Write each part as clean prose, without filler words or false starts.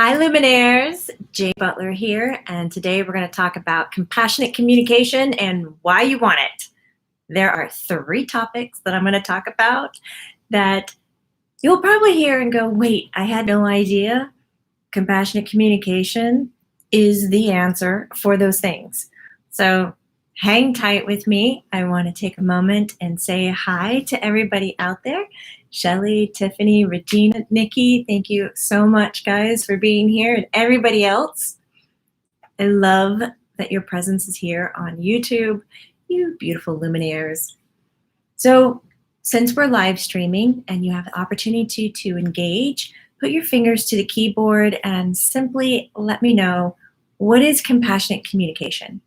Hi, Luminaires. Jay Butler here, and today we're going to talk about compassionate communication and why you want it. There are 3 topics that I'm going to talk about that you'll probably hear and go, wait, I had no idea. Compassionate communication is the answer for those things. So hang tight with me. I want to take a moment and say hi to everybody out there. Shelly, Tiffany, Regina, Nikki, thank you so much, guys, for being here, and everybody else. I love that your presence is here on YouTube, you beautiful Luminaires. So since we're live streaming and you have the opportunity to engage, put your fingers to the keyboard and simply let me know, what is compassionate communication?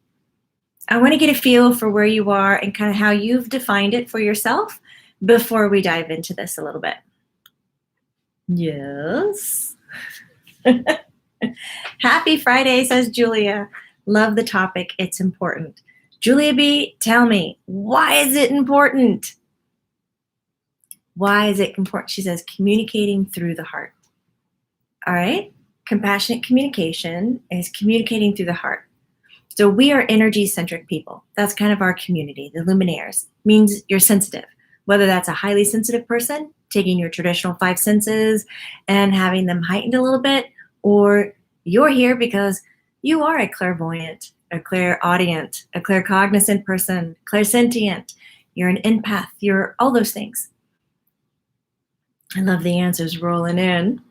I want to get a feel for where you are and kind of how you've defined it for yourself before we dive into this a little bit. Yes. Happy Friday, says Julia. Love the topic. It's important. Julia B., tell me, why is it important? Why is it important? She says, communicating through the heart. All right. Compassionate communication is communicating through the heart. So we are energy-centric people. That's kind of our community, the Luminaires. Means you're sensitive. Whether that's a highly sensitive person, taking your traditional 5 senses and having them heightened a little bit, or you're here because you are a clairvoyant, a clairaudient, a claircognizant person, clairsentient, you're an empath, you're all those things. I love the answers rolling in.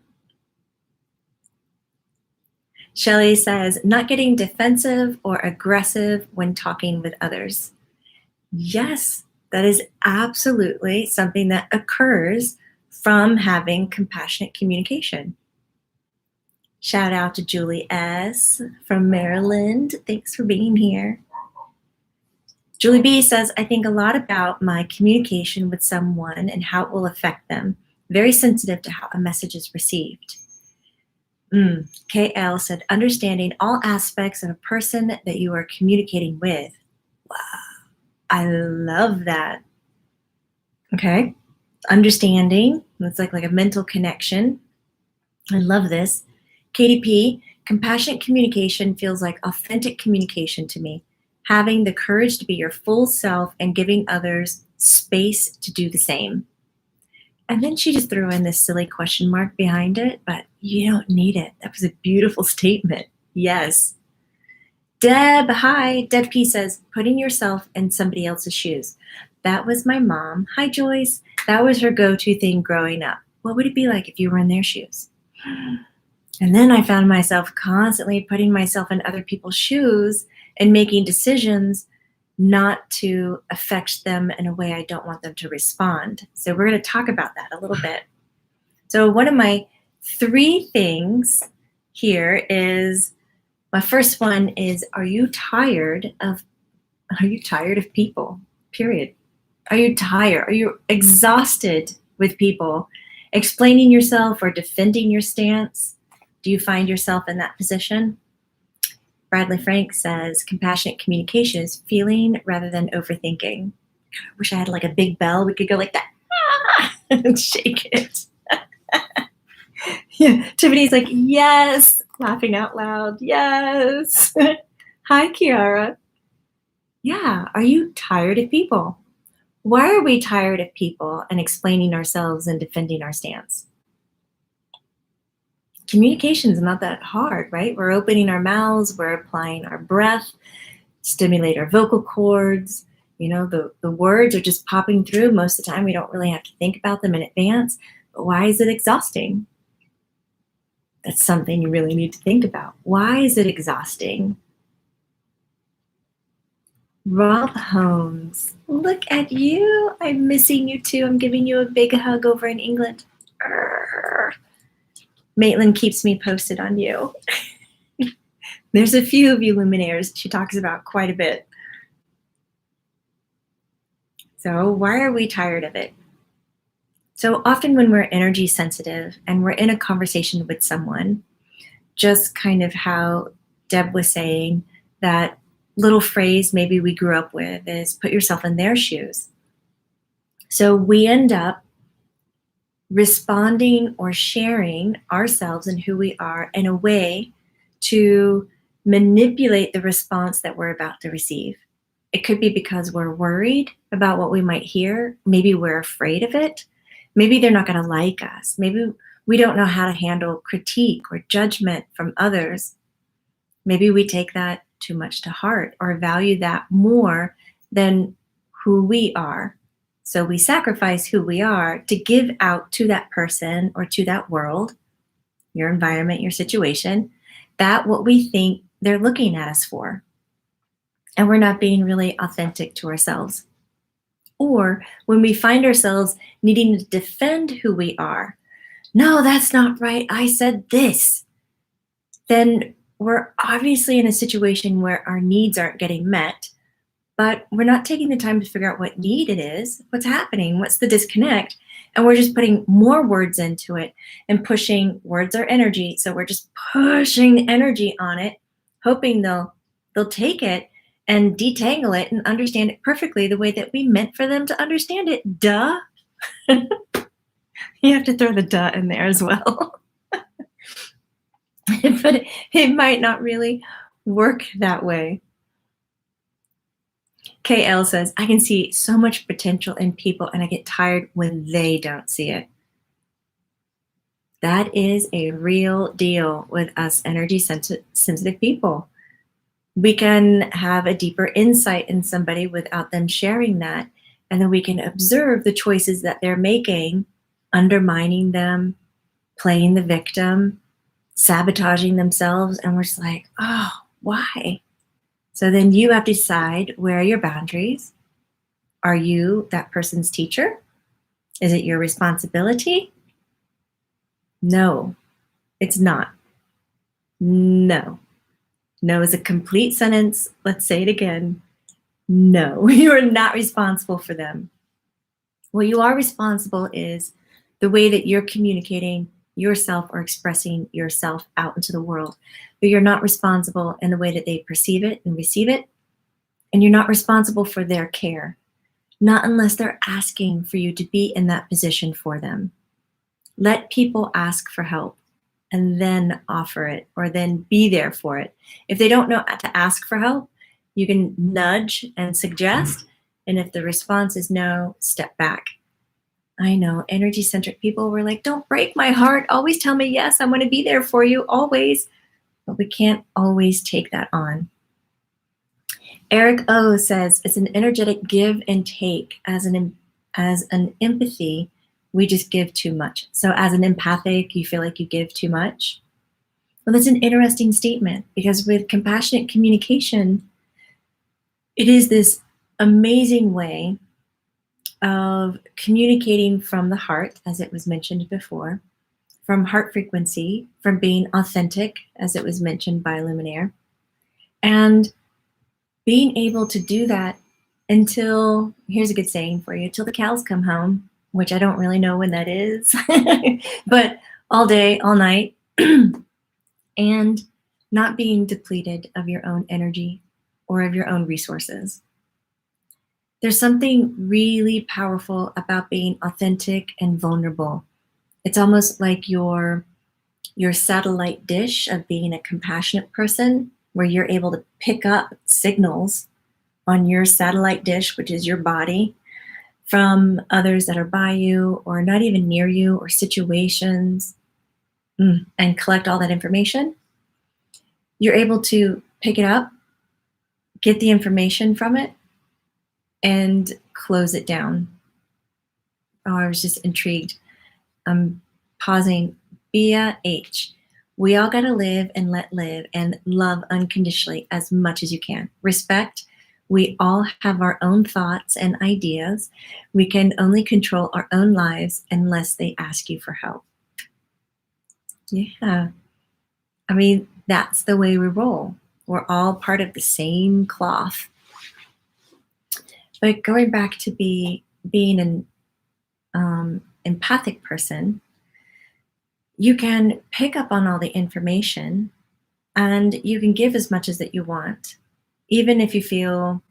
Shelly says, not getting defensive or aggressive when talking with others. Yes, that is absolutely something that occurs from having compassionate communication. Shout out to Julie S. from Maryland. Thanks for being here. Julie B. says, I think a lot about my communication with someone and how it will affect them. Very sensitive to how a message is received. KL said, understanding all aspects of a person that you are communicating with. Wow, I love that. Okay, understanding, it's like a mental connection. I love this. KDP, compassionate communication feels like authentic communication to me. Having the courage to be your full self and giving others space to do the same. And then she just threw in this silly question mark behind it, but you don't need it. That was a beautiful statement. Yes. Deb, hi. Deb P says, putting yourself in somebody else's shoes. That was my mom. Hi, Joyce. That was her go-to thing growing up. What would it be like if you were in their shoes? And then I found myself constantly putting myself in other people's shoes and making decisions not to affect them in a way I don't want them to respond. So we're going to talk about that a little bit. So one of my 3 things here is, my first one is, are you tired of people? Period. Are you tired? Are you exhausted with people explaining yourself or defending your stance? Do you find yourself in that position? Bradley Frank says, compassionate communication is feeling rather than overthinking. I wish I had like a big bell. We could go like that and shake it. Yeah, Tiffany's like, yes, laughing out loud. Yes. Hi, Kiara. Yeah, are you tired of people? Why are we tired of people and explaining ourselves and defending our stance? Communication is not that hard, right? We're opening our mouths, we're applying our breath, stimulate our vocal cords. You know, the words are just popping through. Most of the time, we don't really have to think about them in advance. But why is it exhausting? That's something you really need to think about. Why is it exhausting? Rob Holmes, look at you. I'm missing you too. I'm giving you a big hug over in England. Maitland keeps me posted on you. There's a few of you Luminaires she talks about quite a bit. So why are we tired of it? So often when we're energy sensitive and we're in a conversation with someone, just kind of how Deb was saying, that little phrase maybe we grew up with is put yourself in their shoes. So we end up responding or sharing ourselves and who we are in a way to manipulate the response that we're about to receive. It could be because we're worried about what we might hear. Maybe we're afraid of it. Maybe they're not going to like us. Maybe we don't know how to handle critique or judgment from others. Maybe we take that too much to heart or value that more than who we are. So we sacrifice who we are to give out to that person or to that world, your environment, your situation, that what we think they're looking at us for. And we're not being really authentic to ourselves. Or when we find ourselves needing to defend who we are, no, that's not right, I said this, then we're obviously in a situation where our needs aren't getting met, but we're not taking the time to figure out what need it is, what's happening, what's the disconnect, and we're just putting more words into it and pushing. Words are energy, so we're just pushing energy on it, hoping they'll take it and detangle it and understand it perfectly the way that we meant for them to understand it. Duh. You have to throw the duh in there as well. But it might not really work that way. KL says, I can see so much potential in people and I get tired when they don't see it. That is a real deal with us energy sensitive people. We can have a deeper insight in somebody without them sharing that. And then we can observe the choices that they're making, undermining them, playing the victim, sabotaging themselves. And we're just like, oh, why? So then you have to decide, where are your boundaries? Are you that person's teacher? Is it your responsibility? No, it's not. No. No is a complete sentence. Let's say it again. No, you are not responsible for them. What you are responsible is the way that you're communicating yourself or expressing yourself out into the world. But you're not responsible in the way that they perceive it and receive it. And you're not responsible for their care. Not unless they're asking for you to be in that position for them. Let people ask for help and then offer it, or then be there for it. If they don't know how to ask for help, you can nudge and suggest. And if the response is no, step back. I know energy-centric people were like, don't break my heart. Always tell me yes, I'm going to be there for you, always. But we can't always take that on. Eric O says, it's an energetic give and take. As an empathy, we just give too much. So as an empathic, you feel like you give too much. Well, that's an interesting statement, because with compassionate communication, it is this amazing way of communicating from the heart, as it was mentioned before, from heart frequency, from being authentic, as it was mentioned by Luminaire, and being able to do that until, here's a good saying for you, till the cows come home, which I don't really know when that is, but all day, all night, and not being depleted of your own energy or of your own resources. There's something really powerful about being authentic and vulnerable. It's almost like your satellite dish of being a compassionate person, where you're able to pick up signals on your satellite dish, which is your body, from others that are by you or not even near you, or situations, and collect all that information. You're able to pick it up, get the information from it, and close it down. Oh, I was just intrigued. I'm pausing. Bia H. We all got to live and let live and love unconditionally as much as you can. Respect. We all have our own thoughts and ideas. We can only control our own lives unless they ask you for help. Yeah. I mean, that's the way we roll. We're all part of the same cloth. But going back to being an empathic person, you can pick up on all the information and you can give as much as that you want, even if you feel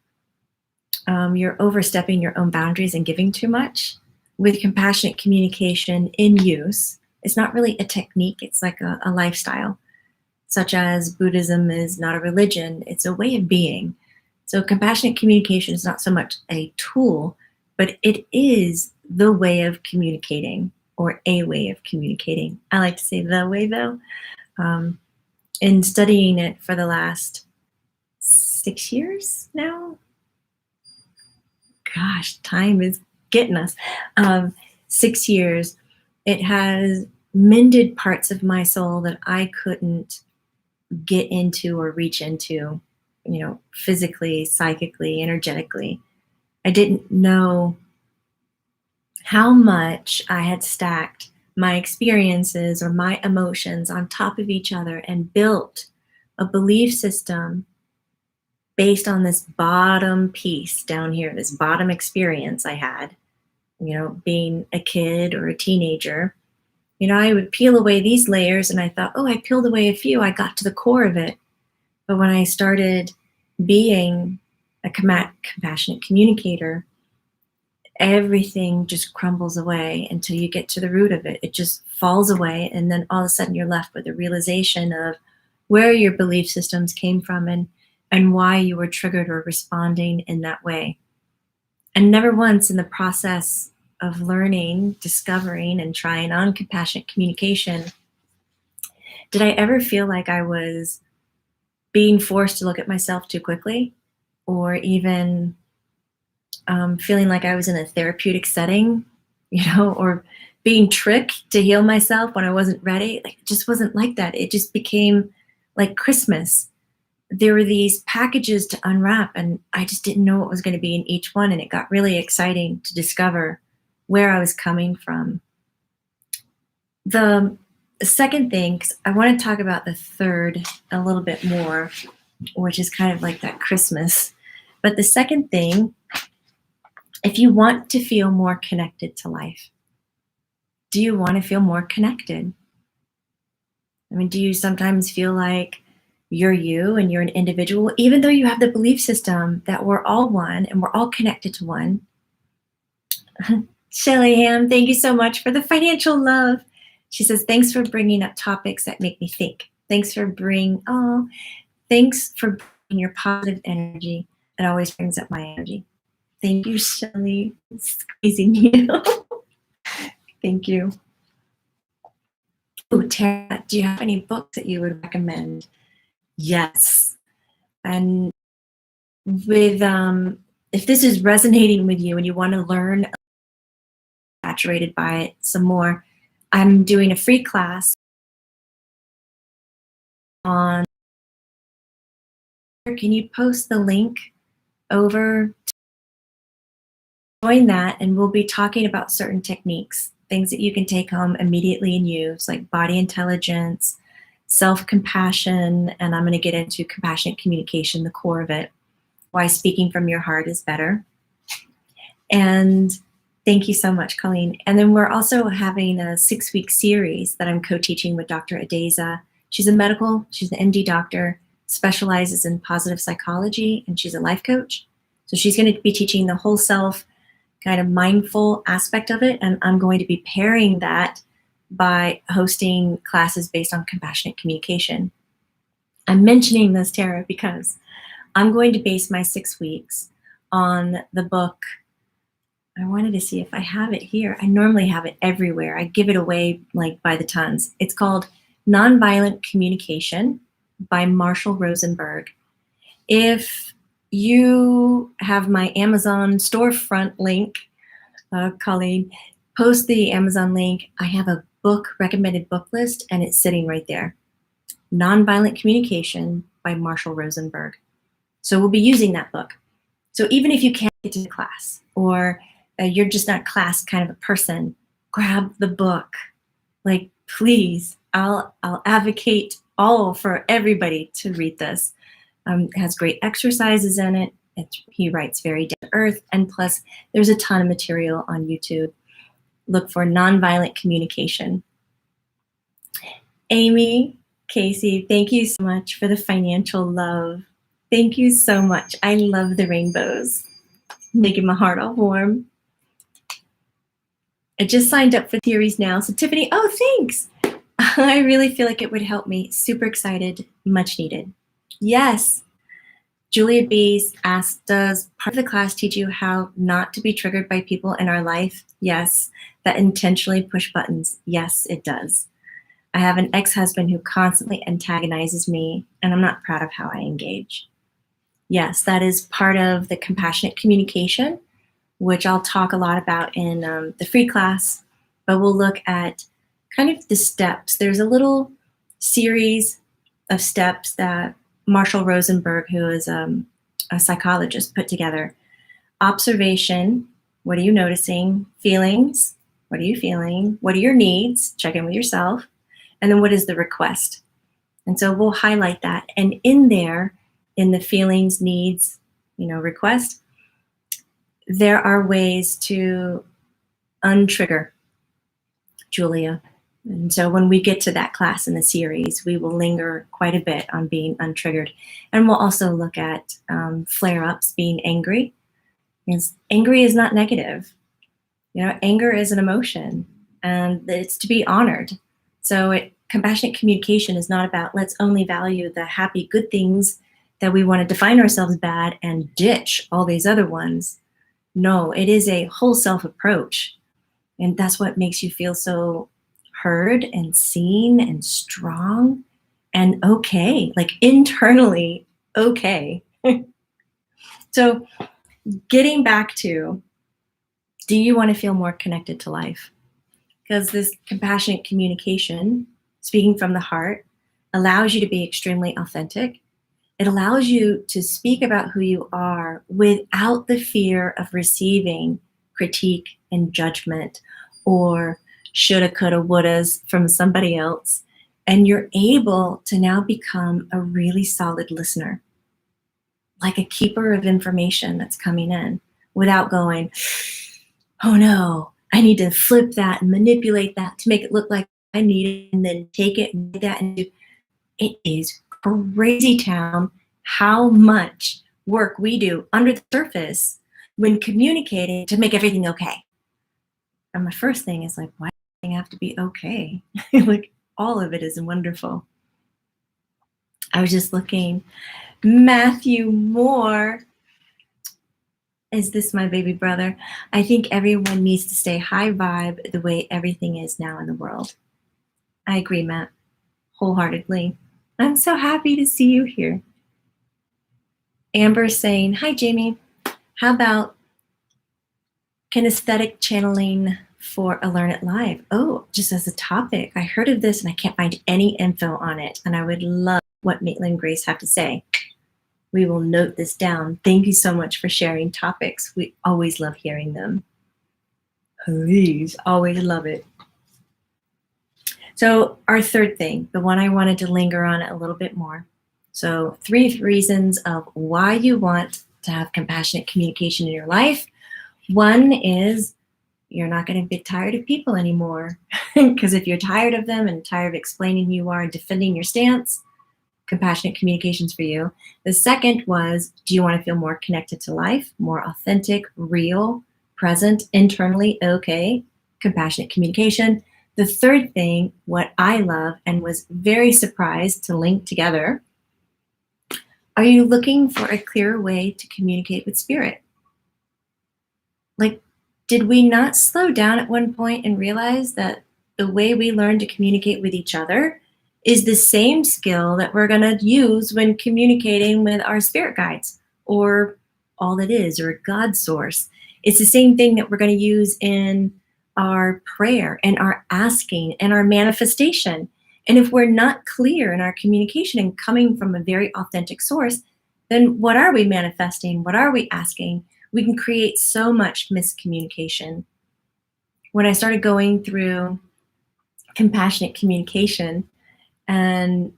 you're overstepping your own boundaries and giving too much. with compassionate communication in use. It's not really a technique, it's like a lifestyle, such as Buddhism is not a religion, it's a way of being. So compassionate communication is not so much a tool, but it is the way of communicating, or a way of communicating. I like to say the way, though. In studying it for the last 6 years now, gosh, time is getting us. 6 years, it has mended parts of my soul that I couldn't get into or reach into, physically, psychically, energetically. I didn't know how much I had stacked my experiences or my emotions on top of each other and built a belief system based on this bottom piece down here, this bottom experience I had, being a kid or a teenager. I would peel away these layers and I thought, oh, I peeled away a few, I got to the core of it. But when I started being a compassionate communicator, everything just crumbles away until you get to the root of it. It just falls away, and then all of a sudden you're left with a realization of where your belief systems came from and why you were triggered or responding in that way. And never once in the process of learning, discovering, and trying on compassionate communication did I ever feel like I was being forced to look at myself too quickly, or even feeling like I was in a therapeutic setting, or being tricked to heal myself when I wasn't ready. Like, it just wasn't like that. It just became like Christmas. There were these packages to unwrap, and I just didn't know what was going to be in each one. And it got really exciting to discover where I was coming from. The second thing, 'cause I want to talk about the third a little bit more, which is kind of like that Christmas. But the second thing, if you want to feel more connected to life, do you want to feel more connected? I mean, do you sometimes feel like you're you and you're an individual, even though you have the belief system that we're all one and we're all connected to one? Shelly Ham, thank you so much for the financial love. She says, thanks for bringing up topics that make me think. Thanks for bringing your positive energy. It always brings up my energy. Thank you, Shelly. Squeezing you. Thank you. Oh, Tara, do you have any books that you would recommend? Yes. And with if this is resonating with you and you want to learn, saturated by it some more, I'm doing a free class on. Can you post the link over? Join that, and we'll be talking about certain techniques, things that you can take home immediately and use, like body intelligence, self-compassion, and I'm going to get into compassionate communication, the core of it, why speaking from your heart is better. And thank you so much, Colleen. And then we're also having a 6-week series that I'm co-teaching with Dr. Adeza. She's an MD doctor, specializes in positive psychology, and she's a life coach. So she's going to be teaching the whole self kind of mindful aspect of it, and I'm going to be pairing that by hosting classes based on compassionate communication. I'm mentioning this, Tara, because I'm going to base my 6 weeks on the book. I wanted to see if I have it here. I normally have it everywhere. I give it away like by the tons. It's called Nonviolent Communication by Marshall Rosenberg. If you have my Amazon storefront link, Colleen, post the Amazon link. I have a recommended book list, and it's sitting right there. Nonviolent Communication by Marshall Rosenberg. So we'll be using that book. So even if you can't get to the class, or you're just not class kind of a person, grab the book. Like, please, I'll advocate for everybody to read this. It has great exercises in it. He writes very down to earth, and plus there's a ton of material on YouTube. Look for Nonviolent Communication. Amy, Casey, thank you so much for the financial love. Thank you so much. I love the rainbows, making my heart all warm. I just signed up for the series now. So Tiffany, oh, thanks. I really feel like it would help me. Super excited, much needed. Yes. Julia B's asked, does part of the class teach you how not to be triggered by people in our life? Yes. That intentionally push buttons? Yes, it does. I have an ex-husband who constantly antagonizes me, and I'm not proud of how I engage. Yes, that is part of the compassionate communication, which I'll talk a lot about in the free class, but we'll look at kind of the steps. There's a little series of steps that Marshall Rosenberg, who is a psychologist, put together. Observation, what are you noticing? Feelings, what are you feeling? What are your needs? Check in with yourself. And then what is the request? And so we'll highlight that. And in there, in the feelings, needs, request, there are ways to untrigger Julia. And so when we get to that class in the series, we will linger quite a bit on being untriggered. And we'll also look at flare-ups, being angry. Because angry is not negative. Anger is an emotion, and it's to be honored. So compassionate communication is not about let's only value the happy, good things that we want to define ourselves bad and ditch all these other ones. No, it is a whole self approach. And that's what makes you feel so heard and seen and strong and okay, like internally okay. So getting back to, do you want to feel more connected to life? Because this compassionate communication, speaking from the heart, allows you to be extremely authentic. It allows you to speak about who you are without the fear of receiving critique and judgment or shoulda, coulda, wouldas from somebody else. And you're able to now become a really solid listener, like a keeper of information that's coming in without going, oh no, I need to flip that and manipulate that to make it look like I need it, and then take it and do that and do. It is crazy town how much work we do under the surface when communicating to make everything okay. And my first thing is like, why does everything have to be okay? Like, all of it is wonderful. I was just looking. Matthew Moore, is this my baby brother? I think everyone needs to stay high vibe the way everything is now in the world. I agree, Matt, wholeheartedly. I'm so happy to see you here. Amber's saying, hi, Jamie. How about kinesthetic channeling for a Learn It Live? Oh, just as a topic. I heard of this and I can't find any info on it. And I would love what Maitland and Grace have to say. We will note this down. Thank you so much for sharing topics. We always love hearing them. Please, always love it. So our third thing, the one I wanted to linger on a little bit more. So 3 reasons of why you want to have compassionate communication in your life. One is you're not going to get tired of people anymore. Because if you're tired of them and tired of explaining who you are and defending your stance, compassionate communication's for you. The second was, do you want to feel more connected to life, more authentic, real, present, internally okay? Compassionate communication. The third thing, what I love and was very surprised to link together, are you looking for a clearer way to communicate with spirit? Like, did we not slow down at one point and realize that the way we learn to communicate with each other is the same skill that we're going to use when communicating with our spirit guides or all that is, or God source? It's the same thing that we're going to use in our prayer and our asking and our manifestation. And if we're not clear in our communication and coming from a very authentic source, then what are we manifesting? What are we asking? We can create so much miscommunication. When I started going through compassionate communication and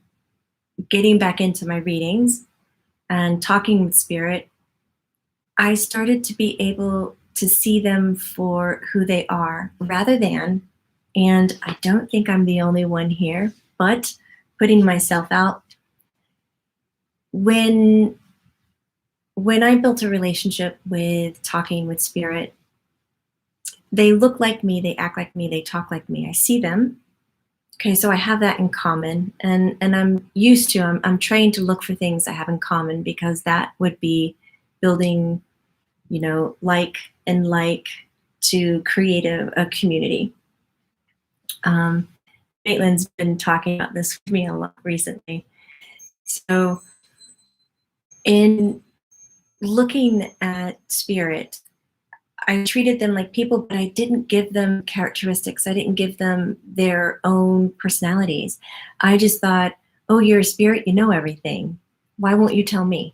getting back into my readings and talking with spirit, I started to be able to see them for who they are rather than, and I don't think I'm the only one here, but putting myself out. When I built a relationship with talking with spirit, they look like me, they act like me, they talk like me. I see them. Okay, so I have that in common, and I'm used to, I'm trained to look for things I have in common, because that would be building, like and like, to create a community. Maitland's been talking about this with me a lot recently. So in looking at spirit, I treated them like people, but I didn't give them characteristics. I didn't give them their own personalities. I just thought, oh, you're a spirit, you know everything. Why won't you tell me?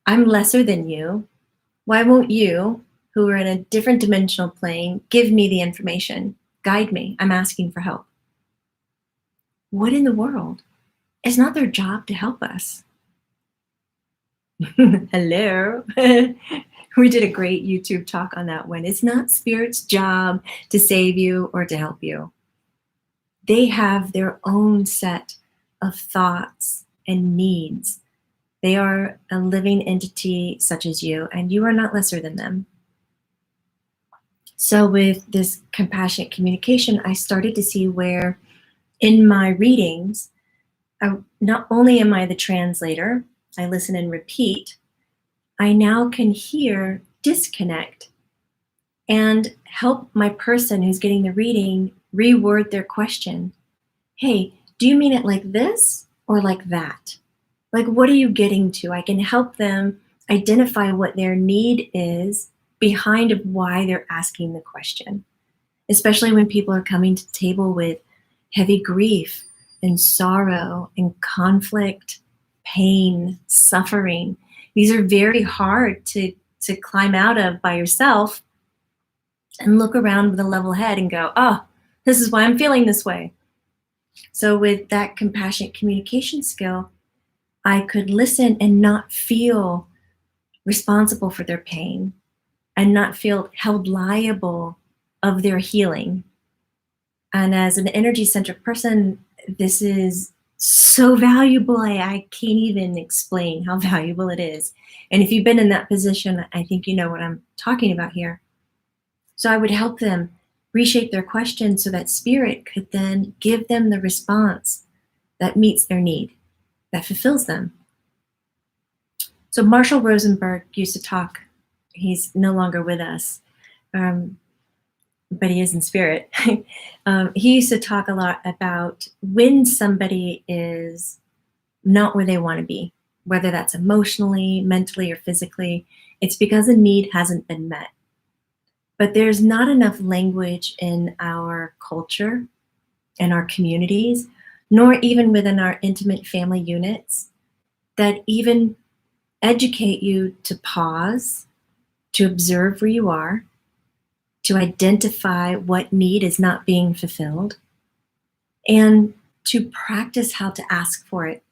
I'm lesser than you. Why won't you, who are in a different dimensional plane, give me the information? Guide me. I'm asking for help. What in the world? It's not their job to help us. Hello. We did a great YouTube talk on that one. It's not spirit's job to save you or to help you. They have their own set of thoughts and needs. They are a living entity such as you, and you are not lesser than them. So with this compassionate communication, I started to see where in my readings, not only am I the translator, I listen and repeat, I now can hear disconnect and help my person who's getting the reading reword their question. Hey, do you mean it like this or like that? Like, what are you getting to? I can help them identify what their need is behind of why they're asking the question, especially when people are coming to the table with heavy grief and sorrow and conflict, pain, suffering. These are very hard to climb out of by yourself and look around with a level head and go, oh, this is why I'm feeling this way. So with that compassionate communication skill, I could listen and not feel responsible for their pain and not feel held liable of their healing. And as an energy-centric person, this is so valuable. I can't even explain how valuable it is. And if you've been in that position, I think you know what I'm talking about here. So I would help them reshape their question so that spirit could then give them the response that meets their need, that fulfills them. So Marshall Rosenberg used to talk, he's no longer with us, but he is in spirit. He used to talk a lot about when somebody is not where they want to be, whether that's emotionally, mentally, or physically, it's because a need hasn't been met. But there's not enough language in our culture and our communities, nor even within our intimate family units, that even educate you to pause, to observe where you are, to identify what need is not being fulfilled, and to practice how to ask for it,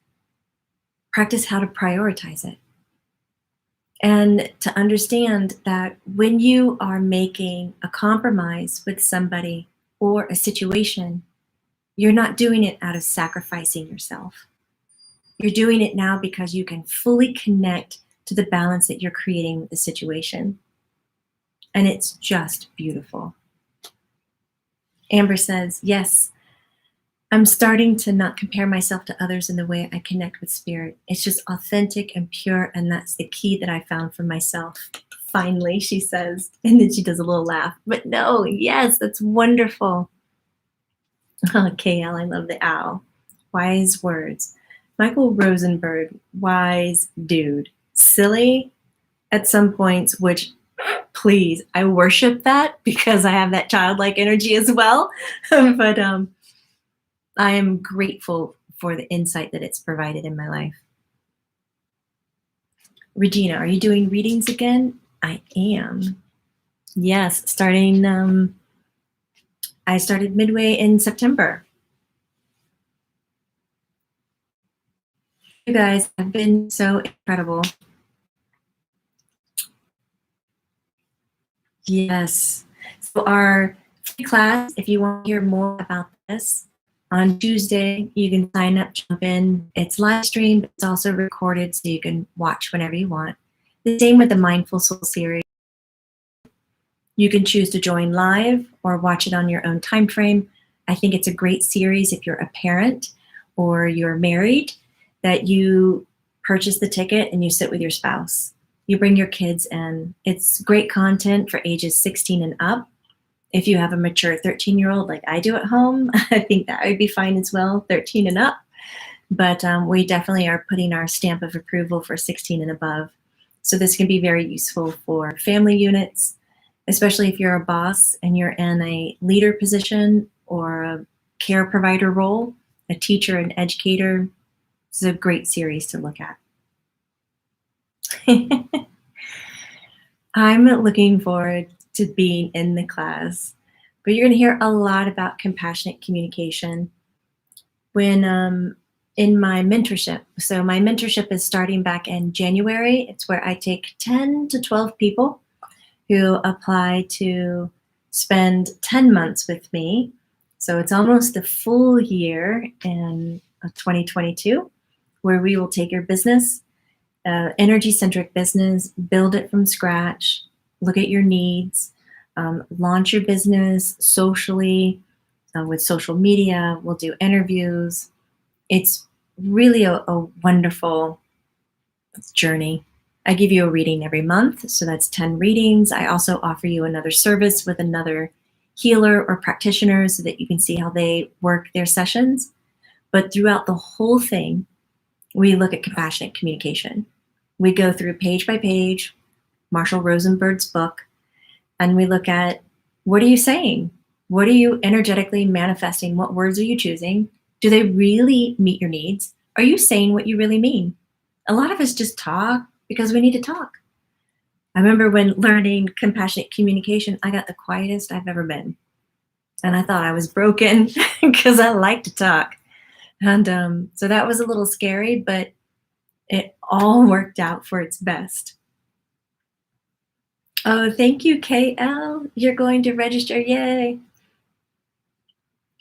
practice how to prioritize it. And to understand that when you are making a compromise with somebody or a situation, you're not doing it out of sacrificing yourself. You're doing it now because you can fully connect to the balance that you're creating with the situation. And it's just beautiful. Amber says, yes, I'm starting to not compare myself to others in the way I connect with spirit. It's just authentic and pure, and that's the key that I found for myself. Finally, she says, and then she does a little laugh. But no, yes, that's wonderful. Oh, KL, I love the owl. Wise words. Michael Rosenberg, wise dude. Silly at some points, which, please, I worship that because I have that childlike energy as well. But I am grateful for the insight that it's provided in my life. Regina, are you doing readings again? I am. Yes, starting, I started midway in September. You guys have been so incredible. Yes. So our free class, if you want to hear more about this, on Tuesday, you can sign up, jump in. It's live streamed, but it's also recorded so you can watch whenever you want. The same with the Mindful Soul series. You can choose to join live or watch it on your own time frame. I think it's a great series if you're a parent or you're married, that you purchase the ticket and you sit with your spouse. You bring your kids in. It's great content for ages 16 and up. If you have a mature 13-year-old like I do at home, I think that would be fine as well, 13 and up. But we definitely are putting our stamp of approval for 16 and above. So this can be very useful for family units, especially if you're a boss and you're in a leader position or a care provider role, a teacher, an educator. It's a great series to look at. I'm looking forward to being in the class, but you're going to hear a lot about compassionate communication when in my mentorship. So my mentorship is starting back in January. It's where I take 10 to 12 people who apply to spend 10 months with me. So it's almost a full year in 2022, where we will take your business, energy-centric business, build it from scratch, look at your needs, launch your business socially with social media. We'll do interviews. It's really a wonderful journey. I give you a reading every month, so that's 10 readings. I also offer you another service with another healer or practitioner so that you can see how they work their sessions. But throughout the whole thing, we look at compassionate communication. We go through page by page, Marshall Rosenberg's book, and we look at, what are you saying? What are you energetically manifesting? What words are you choosing? Do they really meet your needs? Are you saying what you really mean? A lot of us just talk because we need to talk. I remember when learning compassionate communication, I got the quietest I've ever been. And I thought I was broken because I like to talk. And so that was a little scary, but it all worked out for its best. Oh, thank you, KL. You're going to register. Yay.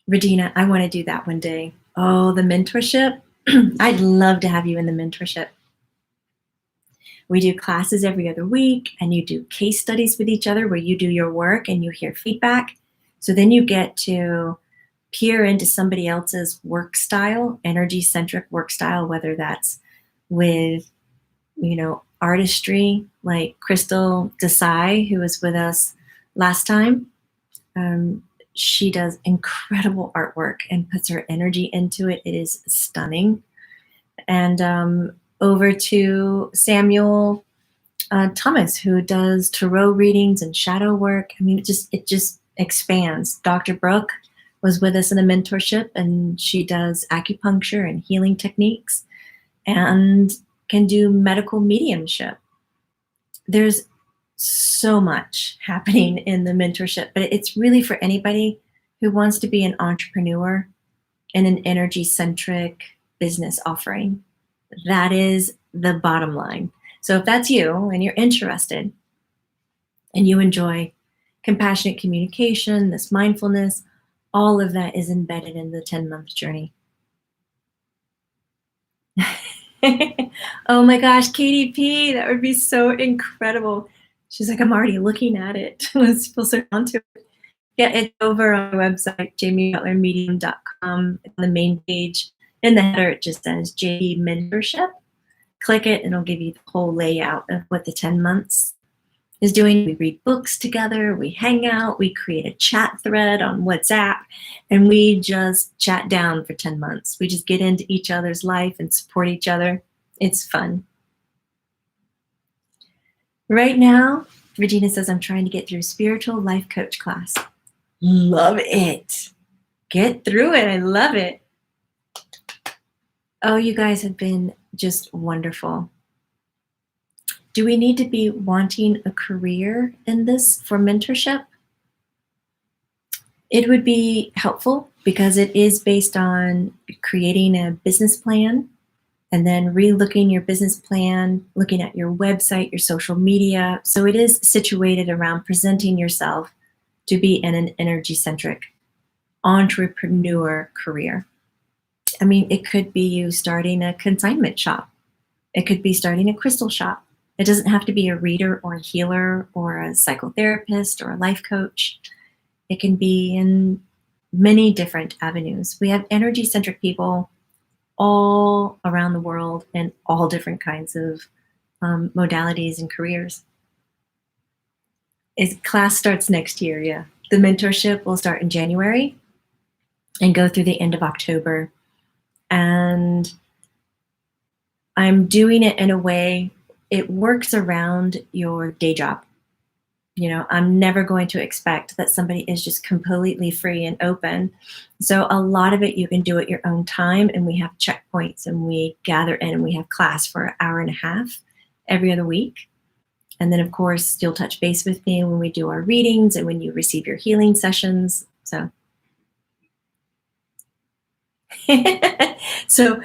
Regina, I want to do that one day. Oh, the mentorship. I'd love to have you in the mentorship. We do classes every other week, and you do case studies with each other where you do your work and you hear feedback. So then you get to peer into somebody else's work style, energy-centric work style, whether that's with, artistry, like Crystal Desai, who was with us last time. She does incredible artwork and puts her energy into it. It is stunning. And over to Samuel Thomas, who does tarot readings and shadow work. I mean, it just expands. Dr. Brooke was with us in a mentorship, and she does acupuncture and healing techniques and can do medical mediumship. There's so much happening in the mentorship, but it's really for anybody who wants to be an entrepreneur in an energy-centric business offering. That is the bottom line. So if that's you and you're interested and you enjoy compassionate communication, this mindfulness, all of that is embedded in the 10-month journey. Oh my gosh, KDP, that would be so incredible. She's like, I'm already looking at it. Let's feel so down to it. Yeah, it's over on our website, jamiebutlermedium.com. On the main page, in the header, it just says JB Mentorship. Click it, and it'll give you the whole layout of what the 10 months is doing. We read books together, we hang out, we create a chat thread on WhatsApp, and we just chat down for 10 months. We just get into each other's life and support each other. It's fun. Right now, Regina says, I'm trying to get through spiritual life coach class. Love it. Get through it. I love it. Oh, you guys have been just wonderful. Do we need to be wanting a career in this for mentorship? It would be helpful because it is based on creating a business plan and then re-looking your business plan, looking at your website, your social media. So it is situated around presenting yourself to be in an energy-centric entrepreneur career. I mean, it could be you starting a consignment shop. It could be starting a crystal shop. It doesn't have to be a reader or a healer or a psychotherapist or a life coach. It can be in many different avenues. We have energy-centric people all around the world in all different kinds of modalities and careers. Class starts next year, yeah. The mentorship will start in January and go through the end of October. And I'm doing it in a way, it works around your day job. You know, I'm never going to expect that somebody is just completely free and open. So a lot of it you can do at your own time, and we have checkpoints, and we gather in, and we have class for an hour and a half every other week. And then, of course, you'll touch base with me when we do our readings and when you receive your healing sessions. So, so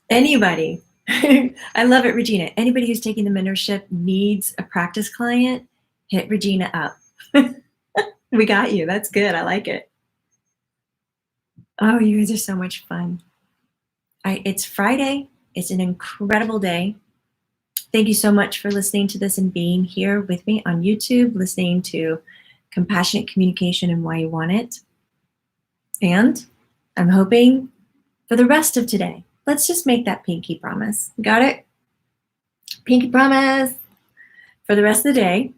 anybody, I love it, Regina. Anybody who's taking the mentorship needs a practice client, hit Regina up. We got you. That's good. I like it. Oh, you guys are so much fun. It's Friday. It's an incredible day. Thank you so much for listening to this and being here with me on YouTube, listening to Compassionate Communication and Why You Want It. And I'm hoping for the rest of today, let's just make that pinky promise. Got it? Pinky promise. For the rest of the day,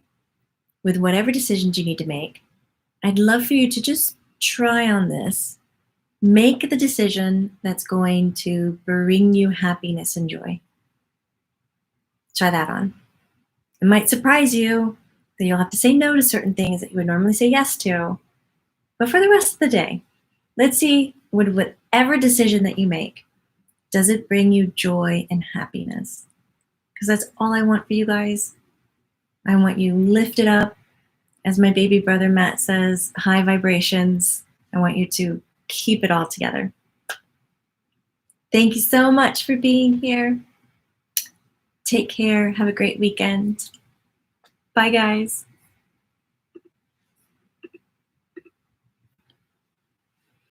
with whatever decisions you need to make, I'd love for you to just try on this. Make the decision that's going to bring you happiness and joy. Try that on. It might surprise you that you'll have to say no to certain things that you would normally say yes to. But for the rest of the day, let's see, with whatever decision that you make, does it bring you joy and happiness? Because that's all I want for you guys. I want you lifted up. As my baby brother Matt says, high vibrations. I want you to keep it all together. Thank you so much for being here. Take care. Have a great weekend. Bye, guys.